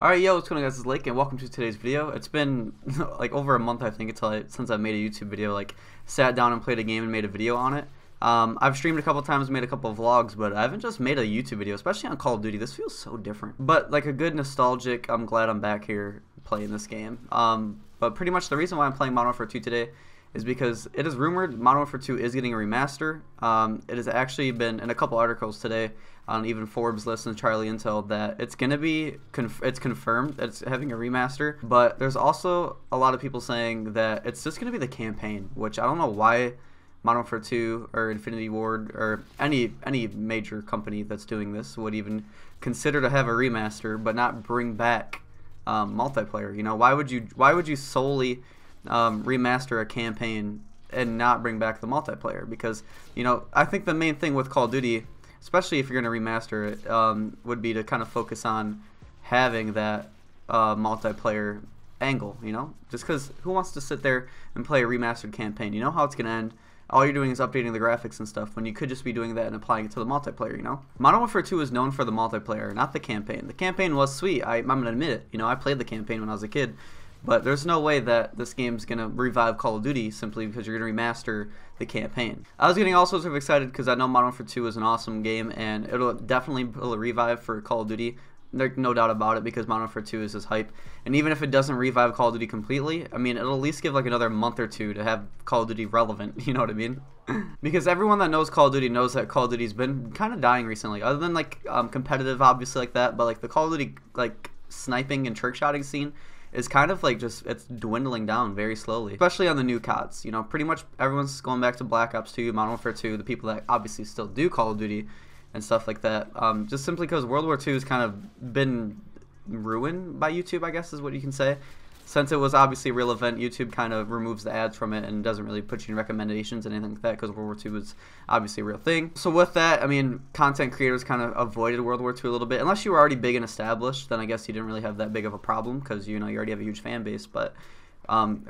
Alright, yo, what's going on, guys? It's Lake, and welcome to today's video. It's been like over a month, I think, since I made a YouTube video, like sat down and played a game and made a video on it. I've streamed a couple times, made a couple of vlogs, but I haven't just made a YouTube video, especially on Call of Duty. This feels so different. But like a good nostalgic, I'm glad I'm back here playing this game. But pretty much the reason why I'm playing Modern Warfare 2 today is because it is rumored Modern Warfare 2 is getting a remaster. It has actually been in a couple articles today on even Forbes list and Charlie Intel that it's gonna be it's confirmed that it's having a remaster. But there's also a lot of people saying that it's just gonna be the campaign, which I don't know why Modern Warfare 2 or Infinity Ward or any major company that's doing this would even consider to have a remaster but not bring back multiplayer. You know, why would you solely remaster a campaign and not bring back the multiplayer? Because, you know, I think the main thing with Call of Duty, especially if you're going to remaster it, would be to kind of focus on having that multiplayer angle, you know? Just because who wants to sit there and play a remastered campaign? You know how it's going to end. All you're doing is updating the graphics and stuff when you could just be doing that and applying it to the multiplayer, you know? Modern Warfare 2 is known for the multiplayer, not the campaign. The campaign was sweet. I'm going to admit it. You know, I played the campaign when I was a kid. But there's no way that this game's going to revive Call of Duty simply because you're going to remaster the campaign. I was getting all sorts of excited because I know Modern Warfare 2 is an awesome game and it'll definitely pull a revive for Call of Duty. There's no doubt about it because Modern Warfare 2 is just hype. And even if it doesn't revive Call of Duty completely, I mean, it'll at least give like another month or two to have Call of Duty relevant, you know what I mean? Because everyone that knows Call of Duty knows that Call of Duty's been kind of dying recently, other than like competitive, obviously, like that, but like the Call of Duty like sniping and trick shotting scene is kind of like just, it's dwindling down very slowly, especially on the new CODs. You know, pretty much everyone's going back to Black Ops 2, Modern Warfare 2, the people that obviously still do Call of Duty and stuff like that, just simply because World War II has kind of been ruined by YouTube, I guess is what you can say. Since it was obviously a real event, YouTube kind of removes the ads from it and doesn't really put you in recommendations and anything like that because World War II was obviously a real thing. So with that, I mean, content creators kind of avoided World War II a little bit. Unless you were already big and established, then I guess you didn't really have that big of a problem because, you know, you already have a huge fan base. But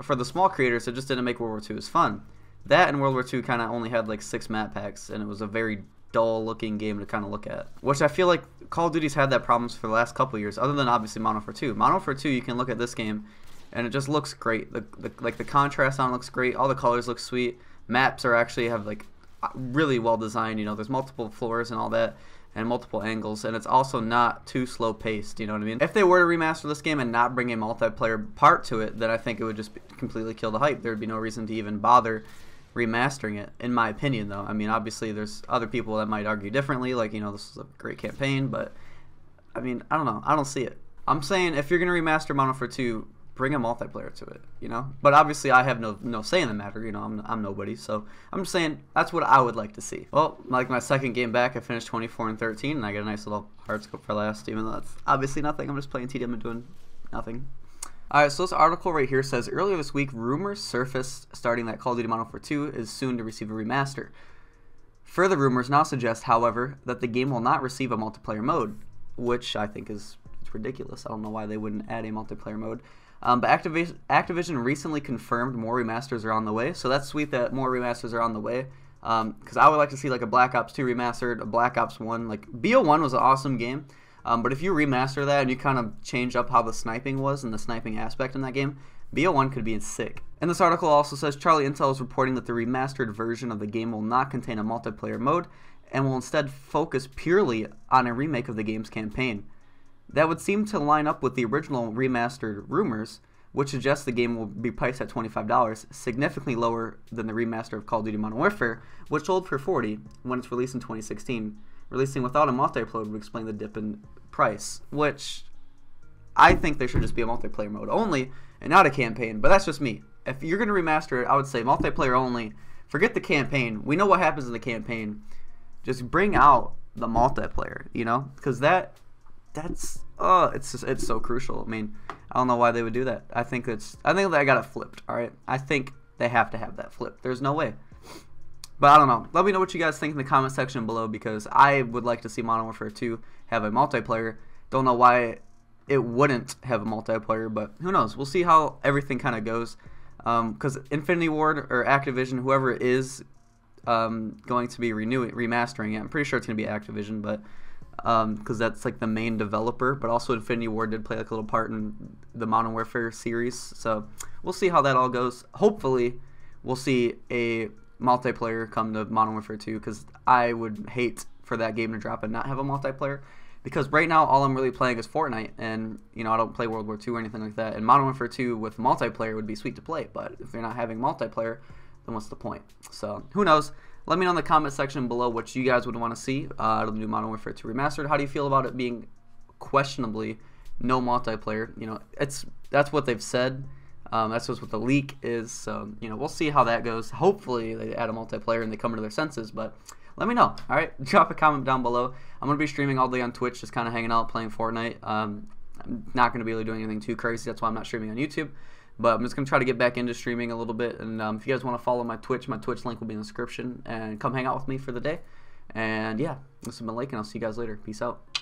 for the small creators, it just didn't make World War II as fun. That and World War II kind of only had like 6 map packs, and it was a very dull looking game to kind of look at, which I feel like Call of Duty's had that problems for the last couple years, other than obviously Modern Warfare 2. Modern Warfare 2, you can look at this game and it just looks great. The contrast on it looks great. All the colors look sweet. Maps are actually have like really well designed. You know, there's multiple floors and all that, and multiple angles, and it's also not too slow paced. You know what I mean? If they were to remaster this game and not bring a multiplayer part to it, then I think it would just completely kill the hype. There would be no reason to even bother remastering it, in my opinion, though. I mean, obviously there's other people that might argue differently, like, you know, this is a great campaign, but I mean, I don't know, I don't see it. I'm saying if you're gonna remaster Modern Warfare 2, bring a multiplayer to it, you know. But obviously I have no say in the matter, you know. I'm nobody, so I'm just saying that's what I would like to see. Well, like my second game back, I finished 24-13 and I got a nice little hard scope for last, even though that's obviously nothing. I'm just playing TDM and doing nothing. Alright, so this article right here says, earlier this week, rumors surfaced starting that Call of Duty Modern Warfare 2 is soon to receive a remaster. Further rumors now suggest, however, that the game will not receive a multiplayer mode, which I think is ridiculous. I don't know why they wouldn't add a multiplayer mode. But Activision recently confirmed more remasters are on the way, so that's sweet that more remasters are on the way. Because I would like to see like a Black Ops 2 remastered, a Black Ops 1. Like BO1 was an awesome game. But if you remaster that and you kind of change up how the sniping was and the sniping aspect in that game, BO1 could be sick. And this article also says Charlie Intel is reporting that the remastered version of the game will not contain a multiplayer mode and will instead focus purely on a remake of the game's campaign. That would seem to line up with the original remastered rumors, which suggests the game will be priced at $25, significantly lower than the remaster of Call of Duty Modern Warfare, which sold for $40 when it's released in 2016. Releasing without a multiplayer would explain the dip in price, which I think there should just be a multiplayer mode only and not a campaign, but that's just me. If you're going to remaster it, I would say multiplayer only. Forget the campaign. We know what happens in the campaign. Just bring out the multiplayer, you know, because that's it's so crucial. I mean, I don't know why they would do that. I think that I got it flipped. All right, I think they have to have that flipped. There's no way. But I don't know. Let me know what you guys think in the comment section below, because I would like to see Modern Warfare 2 have a multiplayer. Don't know why it wouldn't have a multiplayer, but who knows? We'll see how everything kind of goes. Because Infinity Ward or Activision, whoever it is, going to be remastering it. I'm pretty sure it's going to be Activision, but because that's like the main developer, but also Infinity Ward did play like a little part in the Modern Warfare series. So we'll see how that all goes. Hopefully, we'll see a multiplayer come to Modern Warfare 2, because I would hate for that game to drop and not have a multiplayer. Because right now, all I'm really playing is Fortnite, and I don't play World War II or anything like that. And Modern Warfare 2 with multiplayer would be sweet to play, but if you're not having multiplayer, then what's the point? So who knows? Let me know in the comment section below what you guys would want to see out of the new Modern Warfare 2 Remastered. How do you feel about it being questionably no multiplayer? That's what they've said. That's just what the leak is. So we'll see how that goes. Hopefully they add a multiplayer and they come to their senses, but let me know. All right, drop a comment down below. I'm gonna be streaming all day on Twitch, just kind of hanging out, playing Fortnite. I'm not gonna be really doing anything too crazy. That's why I'm not streaming on YouTube. But I'm just gonna try to get back into streaming a little bit. And if you guys want to follow my Twitch link will be in the description. And come hang out with me for the day. And yeah, this has been Lake, and I'll see you guys later. Peace out.